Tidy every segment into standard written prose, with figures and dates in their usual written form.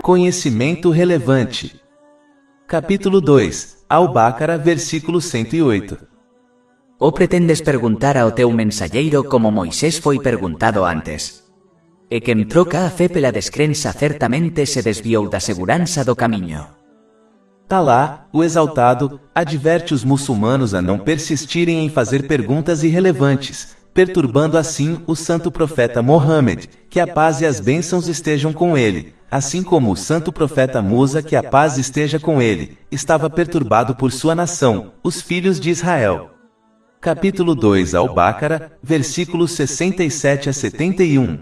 Conhecimento relevante. Capítulo 2, Al-Baqarah, versículo 108. Ou pretendes perguntar ao teu mensageiro como Moisés foi perguntado antes? E quen troca a fe pela descrença certamente se desviou da segurança do caminho. Alá, o Exaltado, adverte os muçulmanos a não persistirem em fazer perguntas irrelevantes, perturbando assim o santo profeta Mohammed, que a paz e as bênçãos estejam com ele, assim como o santo profeta Musa, que a paz esteja com ele, estava perturbado por sua nação, os filhos de Israel. Capítulo 2 Al-Baqarah, versículos 67 a 71.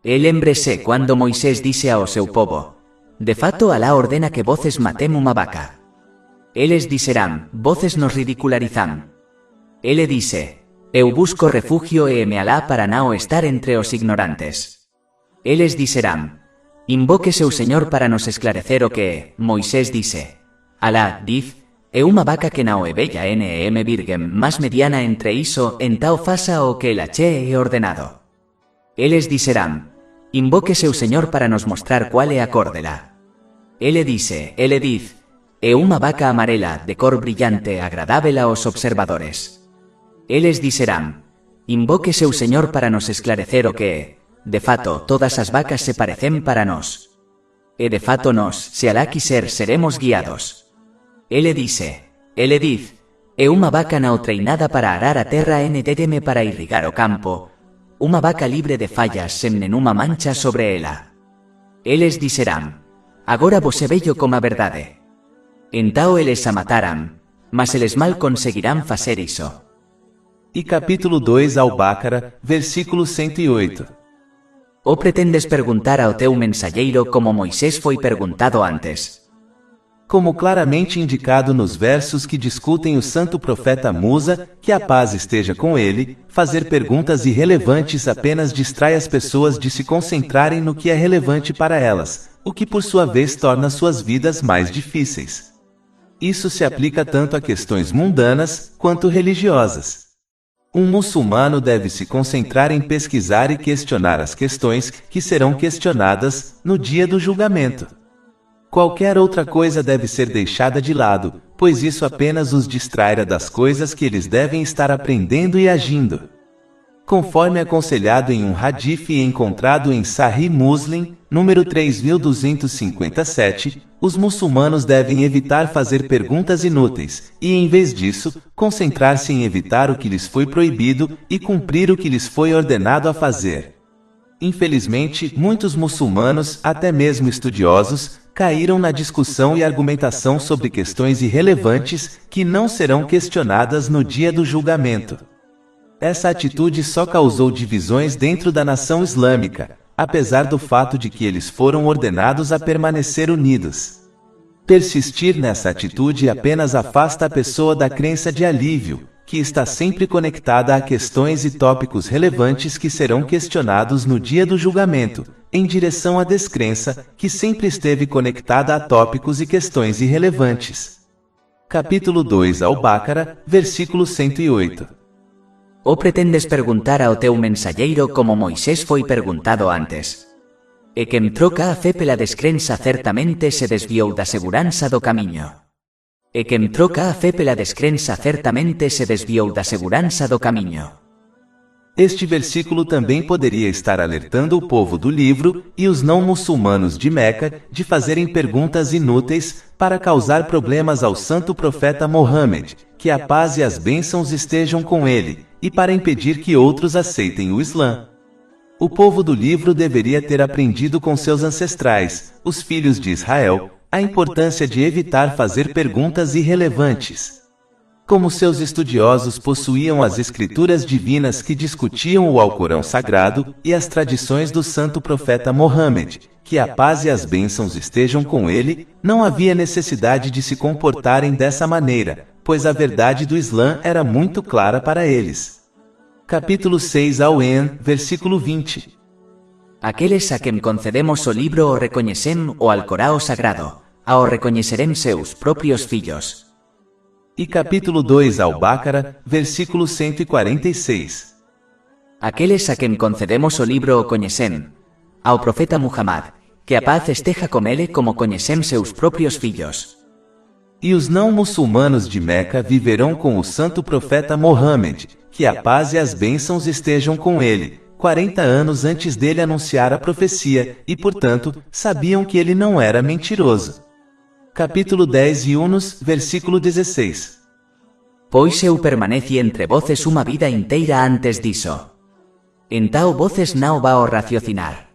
E lembre-se quando Moisés disse ao seu povo: de fato Alá ordena que voces matem uma vaca. Eles disserán: voces nos ridicularizan. Ele disse: eu busco refugio e me Alá para não estar entre os ignorantes. Eles disserán: invoque seu Senhor para nos esclarecer o que é. Moisés disse: Alá, diz, é uma vaca que não é bella nem virgem, mas mediana entre isso, então faça o que ela che é ordenado. Eles disserán: invoque seu Senhor para nos mostrar qual é a cor dela. Ele diz, é uma vaca amarela, de cor brillante, agradável aos observadores. Eles disserán: invoque seu Senhor para nos esclarecer o que é. De fato, todas as vacas se parecem para nós. E de fato nós, se Alá quiser, seremos guiados. Ele diz, é uma vaca não treinada para arar a terra nem para irrigar o campo, uma vaca livre de fallas sem nenhuma mancha sobre ela. Eles disserán: agora você veio com a verdade. Então eles a matarão, mas eles mal conseguirão fazer isso. E capítulo 2 Al-Baqarah, versículo 108. Ou pretendes perguntar ao teu mensageiro como Moisés foi perguntado antes? Como claramente indicado nos versos que discutem o santo profeta Musa, que a paz esteja com ele, fazer perguntas irrelevantes apenas distrai as pessoas de se concentrarem no que é relevante para elas, o que por sua vez torna suas vidas mais difíceis. Isso se aplica tanto a questões mundanas, quanto religiosas. Um muçulmano deve se concentrar em pesquisar e questionar as questões que serão questionadas no dia do julgamento. Qualquer outra coisa deve ser deixada de lado, pois isso apenas os distrairá das coisas que eles devem estar aprendendo e agindo. Conforme aconselhado em um hadith encontrado em Sahih Muslim, número 3257, os muçulmanos devem evitar fazer perguntas inúteis, e em vez disso, concentrar-se em evitar o que lhes foi proibido e cumprir o que lhes foi ordenado a fazer. Infelizmente, muitos muçulmanos, até mesmo estudiosos, caíram na discussão e argumentação sobre questões irrelevantes que não serão questionadas no dia do julgamento. Essa atitude só causou divisões dentro da nação islâmica, apesar do fato de que eles foram ordenados a permanecer unidos. Persistir nessa atitude apenas afasta a pessoa da crença de alívio, que está sempre conectada a questões e tópicos relevantes que serão questionados no dia do julgamento, em direção à descrença, que sempre esteve conectada a tópicos e questões irrelevantes. Capítulo 2 Al-Baqarah, versículo 108. Ou pretendes perguntar ao teu mensageiro como Moisés foi perguntado antes? E quen troca a fe pela descrença certamente se desviou da segurança do caminho. E quen troca a fe pela descrença certamente se desviou da segurança do caminho. Este versículo também poderia estar alertando o povo do livro e os não muçulmanos de Meca de fazerem perguntas inúteis para causar problemas ao santo profeta Mohammed, que a paz e as bênçãos estejam com ele, e para impedir que outros aceitem o Islã. O povo do livro deveria ter aprendido com seus ancestrais, os filhos de Israel, a importância de evitar fazer perguntas irrelevantes. Como seus estudiosos possuíam as escrituras divinas que discutiam o Alcorão Sagrado e as tradições do santo profeta Mohammed, que a paz e as bênçãos estejam com ele, não havia necessidade de se comportarem dessa maneira, pois a verdade do Islã era muito clara para eles. Capítulo 6 Al-En, versículo 20. Aqueles a quem concedemos o livro o reconhecem o Alcorão Sagrado, a o reconhecerem seus próprios filhos. E capítulo 2 Al-Baqarah, versículo 146. Aqueles a quem concedemos o livro o conhecem, ao profeta Muhammad, que a paz esteja com ele como conhecem seus próprios filhos. E os não muçulmanos de Meca viverão com o santo profeta Mohammed, que a paz e as bênçãos estejam com ele, 40 anos antes dele anunciar a profecia, e portanto, sabiam que ele não era mentiroso. Capítulo 10 Yunus, versículo 16. Pois eu permaneci entre voces uma vida inteira antes disso. Então voces não vão raciocinar.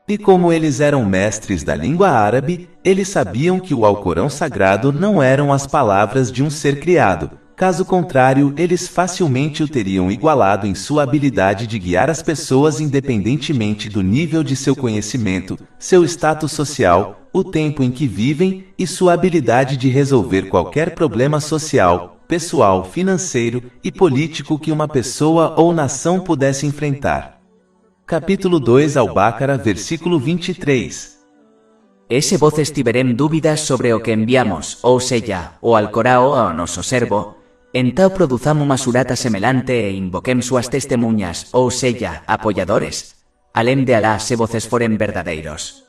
E como eles eram mestres da língua árabe, eles sabiam que o Alcorão Sagrado não eram as palavras de um ser criado. Caso contrário, eles facilmente o teriam igualado em sua habilidade de guiar as pessoas independentemente do nível de seu conhecimento, seu status social, o tempo em que vivem e sua habilidade de resolver qualquer problema social, pessoal, financeiro e político que uma pessoa ou nação pudesse enfrentar. Capítulo 2 Al-Baqarah, versículo 23. E se voces tiverem dúvidas sobre o que enviamos, ou seja, o Alcorão ao nosso servo, então produzamos uma surata semelhante e invoquem suas testemunhas, ou seja, apoiadores, além de Alá se voces forem verdadeiros.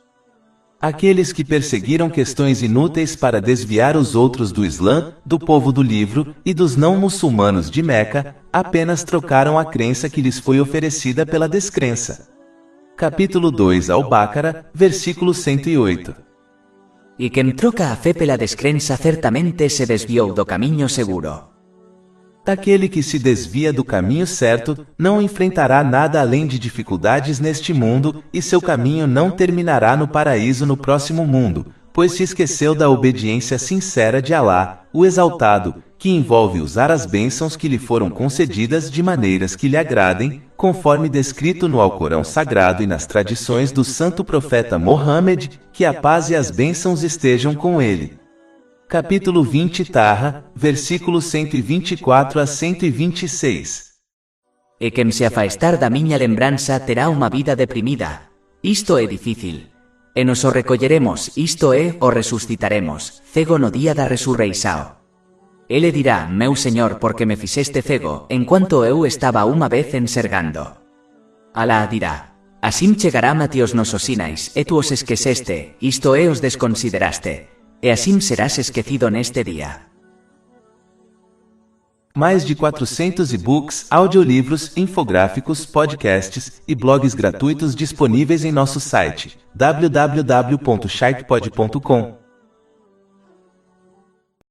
Aqueles que perseguiram questões inúteis para desviar os outros do Islã, do povo do livro e dos não muçulmanos de Meca, apenas trocaram a crença que lhes foi oferecida pela descrença. Capítulo 2 Al-Baqarah, versículo 108. E quem troca a fé pela descrença certamente se desviou do caminho seguro. Aquele que se desvia do caminho certo, não enfrentará nada além de dificuldades neste mundo, e seu caminho não terminará no paraíso no próximo mundo, pois se esqueceu da obediência sincera de Alá, o Exaltado, que envolve usar as bênçãos que lhe foram concedidas de maneiras que lhe agradem, conforme descrito no Alcorão Sagrado e nas tradições do santo profeta Mohammed, que a paz e as bênçãos estejam com ele. Capítulo 20 Taha, versículos 124 a 126. E quem se afastar da minha lembrança terá uma vida deprimida. Isto é difícil. E nos o recolheremos, isto é, o ressuscitaremos, cego no dia da resurreição. Ele dirá, meu Senhor, porque me fizeste cego, enquanto eu estava uma vez enxergando. Alá dirá, assim chegará a ti os nossos sinais, e tu os esqueceste, isto é, os desconsideraste. E assim serás esquecido neste dia. Mais de 400 e-books, audiolivros, infográficos, podcasts e blogs gratuitos disponíveis em nosso site www.sharkpod.com.